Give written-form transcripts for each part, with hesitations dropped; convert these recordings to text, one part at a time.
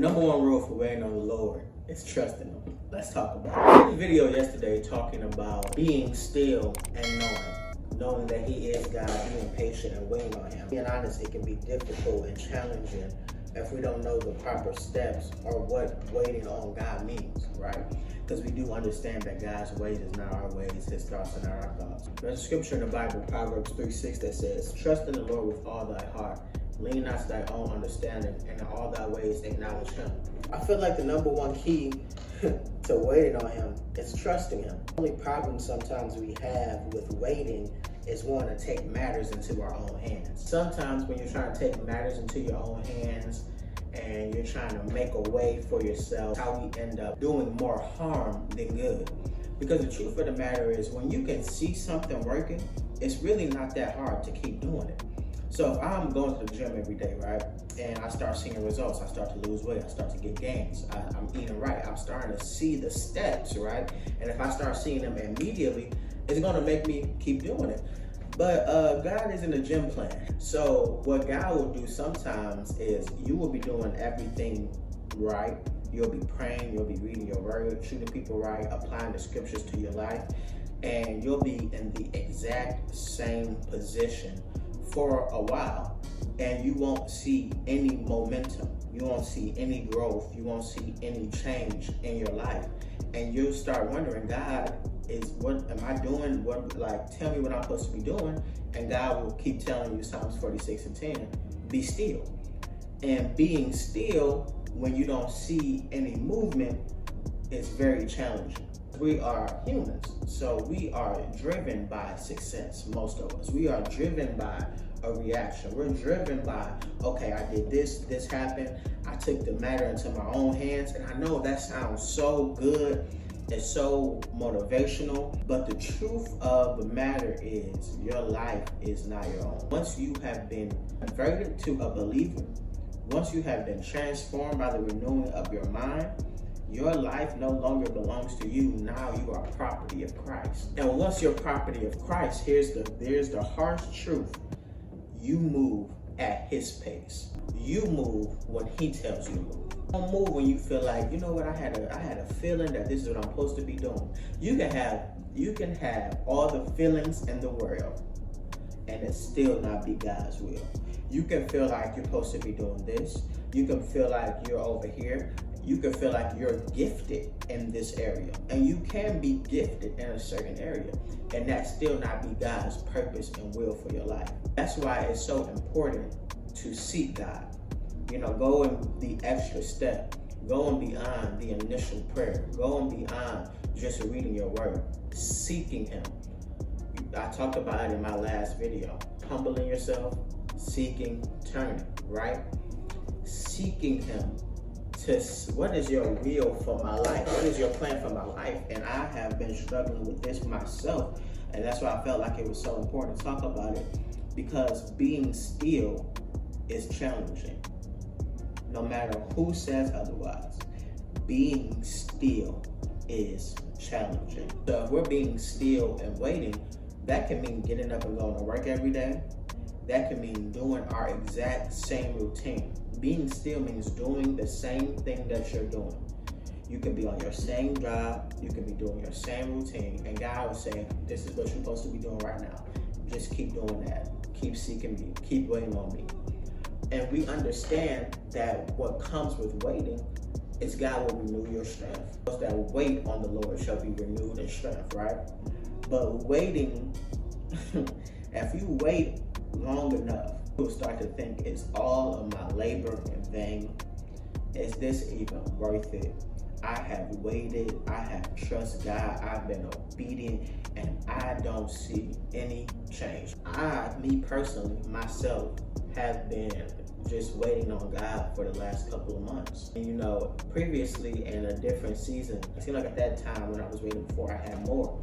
Number one rule for waiting on the Lord is trusting Him. Let's talk about it. I did a video yesterday talking about being still and knowing that He is God, being patient and waiting on Him. Being honest, it can be difficult and challenging if we don't know the proper steps or what waiting on God means, right? Because we do understand that God's ways is not our ways, His thoughts are not our thoughts. There's a scripture in the Bible, Proverbs 3:6, that says, "Trust in the Lord with all thy heart. Lean not to thy own understanding, and in all thy ways acknowledge Him." I feel like the number one key to waiting on Him is trusting Him. The only problem sometimes we have with waiting is wanting to take matters into our own hands. Sometimes when you're trying to take matters into your own hands and you're trying to make a way for yourself, how we end up doing more harm than good. Because the truth of the matter is, when you can see something working, it's really not that hard to keep doing it. So if I'm going to the gym every day, right, and I start seeing results, I start to lose weight, I start to get gains, I'm eating right, I'm starting to see the steps, right? And if I start seeing them immediately, it's going to make me keep doing it. But God isn't a gym plan. So what God will do sometimes is you will be doing everything right. You'll be praying, you'll be reading your word, treating people right, applying the scriptures to your life, and you'll be in the exact same position for a while, and you won't see any momentum, you won't see any growth, you won't see any change in your life, and you'll start wondering, God, what am I doing? Tell me what I'm supposed to be doing. And God will keep telling you Psalms 46:10, be still. And being still when you don't see any movement is very challenging. We are humans, so we are driven by success, most of us. We are driven by a reaction. We're driven by, okay, I did this happened, I took the matter into my own hands, and I know that sounds so good, it's so motivational, but the truth of the matter is your life is not your own. Once you have been converted to a believer, once you have been transformed by the renewing of your mind, your life no longer belongs to you. Now you are property of Christ. And once you're property of Christ, here's the harsh truth. You move at His pace. You move when He tells you to move. Don't move when you feel like, you know what, I had a feeling that this is what I'm supposed to be doing. You can have all the feelings in the world and it still not be God's will. You can feel like you're supposed to be doing this. You can feel like you're over here. You can feel like you're gifted in this area, and you can be gifted in a certain area, and that still not be God's purpose and will for your life. That's why it's so important to seek God. Go in the extra step. Go and beyond the initial prayer. Go and beyond just reading your word. Seeking Him. I talked about it in my last video. Humbling yourself, seeking, turning, right? Seeking Him. What is your will for my life? What is your plan for my life? And I have been struggling with this myself, and that's why I felt like it was so important to talk about it, because being still is challenging. No matter who says otherwise, being still is challenging. So if we're being still and waiting, that can mean getting up and going to work every day. That can mean doing our exact same routine. Being still means doing the same thing that you're doing. You can be on your same job, you can be doing your same routine, and God will say, this is what you're supposed to be doing right now. Just keep doing that. Keep seeking me. Keep waiting on me. And we understand that what comes with waiting is God will renew your strength. Those that wait on the Lord shall be renewed in strength, right? But waiting, if you wait long enough, you'll start to think, is all of my labor in vain? Is this even worth it? I have waited, I have trusted God, I've been obedient, and I don't see any change. Me personally, myself, have been just waiting on God for the last couple of months. And previously in a different season, it seemed like at that time when I was waiting before, I had more.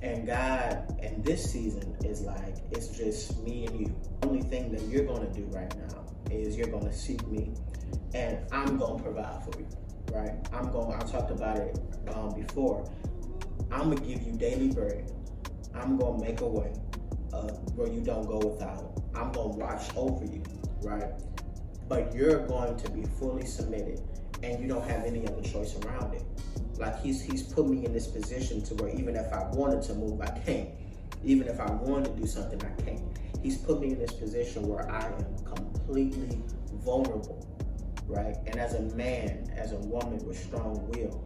And God, in this season, is like, it's just me and you. The only thing that you're going to do right now is you're going to seek me, and I'm going to provide for you, right? I talked about it before. I'm going to give you daily bread. I'm going to make a way where you don't go without. I'm going to watch over you, right? But you're going to be fully submitted and you don't have any other choice around it. Like he's put me in this position to where even if I wanted to move, I can't. Even if I wanted to do something, I can't. He's put me in this position where I am completely vulnerable, right? And as a man, as a woman with strong will,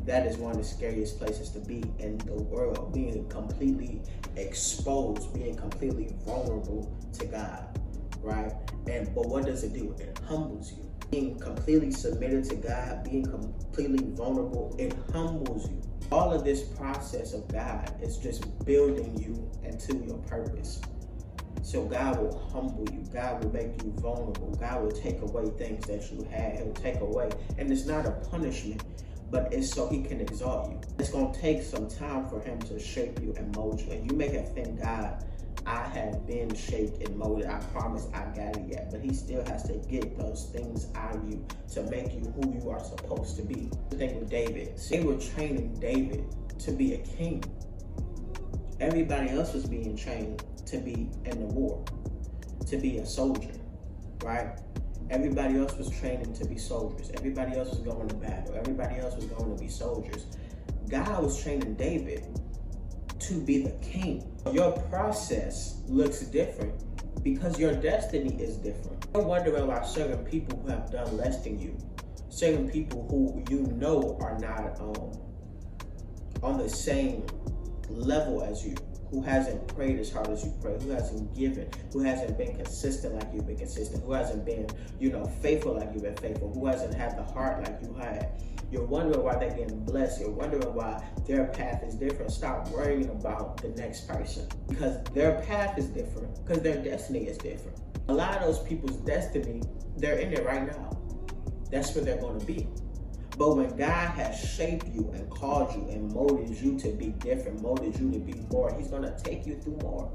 that is one of the scariest places to be in the world, being completely exposed, being completely vulnerable to God, right? But what does it do? It humbles you. Being completely submitted to God, being completely vulnerable, it humbles you. All of this process of God is just building you into your purpose. So God will humble you. God will make you vulnerable. God will take away things that you had. He'll take away. And it's not a punishment, but it's so he can exalt you. It's going to take some time for him to shape you and mold you. And you may have think, God, I have been shaped and molded. I promise I got it yet. But he still has to get those things out of you to make you who you are supposed to be. The thing with David, they were training David to be a king. Everybody else was being trained to be in the war, to be a soldier, right? Everybody else was training to be soldiers. Everybody else was going to battle. Everybody else was going to be soldiers. God was training David to be the king. Your process looks different because your destiny is different. You're wondering why certain people who have done less than you, certain people who you know are not on the same level as you, who hasn't prayed as hard as you pray, who hasn't given, who hasn't been consistent like you've been consistent, who hasn't been, faithful like you've been faithful, who hasn't had the heart like you had. You're wondering why they're getting blessed. You're wondering why their path is different. Stop worrying about the next person because their path is different, because their destiny is different. A lot of those people's destiny, they're in it right now. That's where they're going to be. But when God has shaped you and called you and molded you to be different, molded you to be more, he's going to take you through more.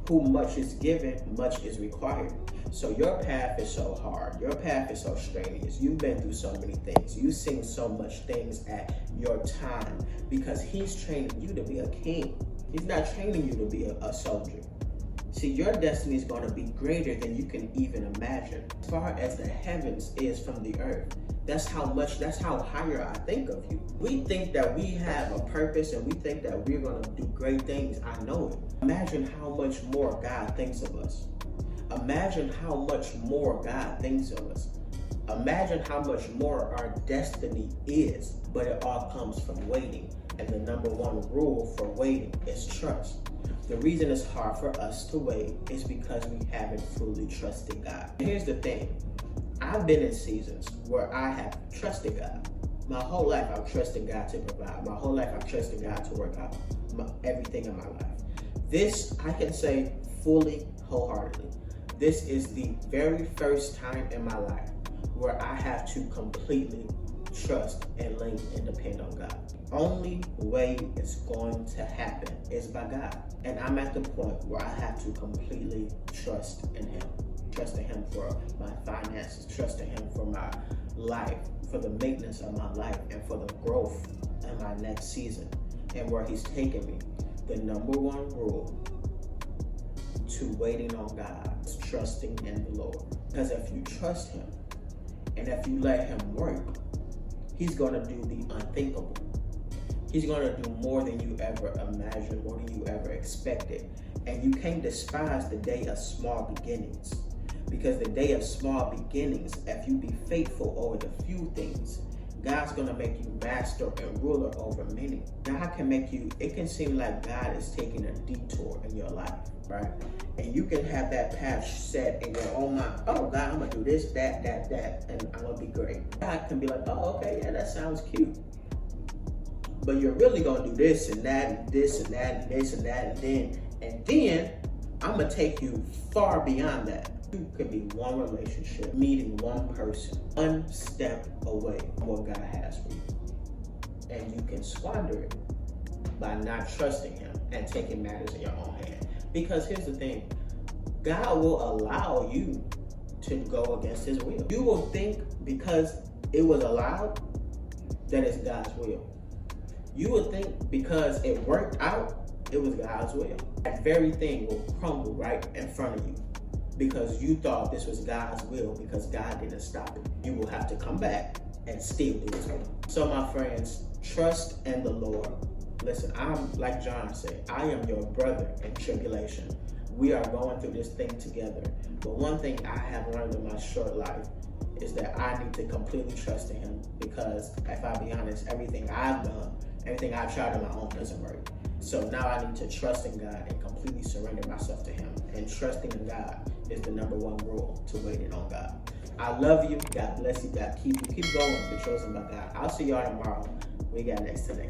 Who much is given, much is required. So your path is so hard. Your path is so strenuous. You've been through so many things. You've seen so much things at your time because he's training you to be a king. He's not training you to be a soldier. See, your destiny is going to be greater than you can even imagine. As far as the heavens is from the earth, that's how higher I think of you. We think that we have a purpose and we think that we're going to do great things. I know it. Imagine how much more God thinks of us. Imagine how much more God thinks of us. Imagine how much more our destiny is, but it all comes from waiting. And the number one rule for waiting is trust. The reason it's hard for us to wait is because we haven't fully trusted God. And here's the thing. I've been in seasons where I have trusted God. My whole life I've trusted God to provide. My whole life I've trusted God to work out everything in my life. This I can say fully, wholeheartedly. This is the very first time in my life where I have to completely trust and lean and depend on God. Only way it's going to happen is by God. And I'm at the point where I have to completely trust in him. Trust in him for my finances, trust in him for my life, for the maintenance of my life, and for the growth in my next season and where he's taking me. The number one rule to waiting on God is trusting in the Lord. Because if you trust him and if you let him work, he's going to do the unthinkable. He's going to do more than you ever imagined, more than you ever expected. And you can't despise the day of small beginnings. Because the day of small beginnings, if you be faithful over the few things, God's going to make you master and ruler over many. God can make you, it can seem like God is taking a detour in your life, right? And you can have that path set in your own mind. Oh, God, I'm going to do this, that, and I'm going to be great. God can be like, oh, okay, yeah, that sounds cute. But you're really going to do this and that, and this and that, and this and that, and then I'm going to take you far beyond that. You could be one relationship, meeting one person, one step away from what God has for you. And you can squander it by not trusting him and taking matters in your own hand. Because here's the thing, God will allow you to go against his will. You will think because it was allowed that it's God's will. You will think because it worked out, it was God's will. That very thing will crumble right in front of you because you thought this was God's will because God didn't stop it. You will have to come back and still do his will. So my friends, trust in the Lord. Listen, I'm like John said, I am your brother in tribulation. We are going through this thing together. But one thing I have learned in my short life is that I need to completely trust in him, because if I be honest, everything I've done, everything I've tried on my own doesn't work. So now I need to trust in God and completely surrender myself to him. And trusting in God is the #1 rule to waiting on God. I love you. God bless you. God keep you. Keep going. You're chosen by God. I'll see y'all tomorrow. We got next time.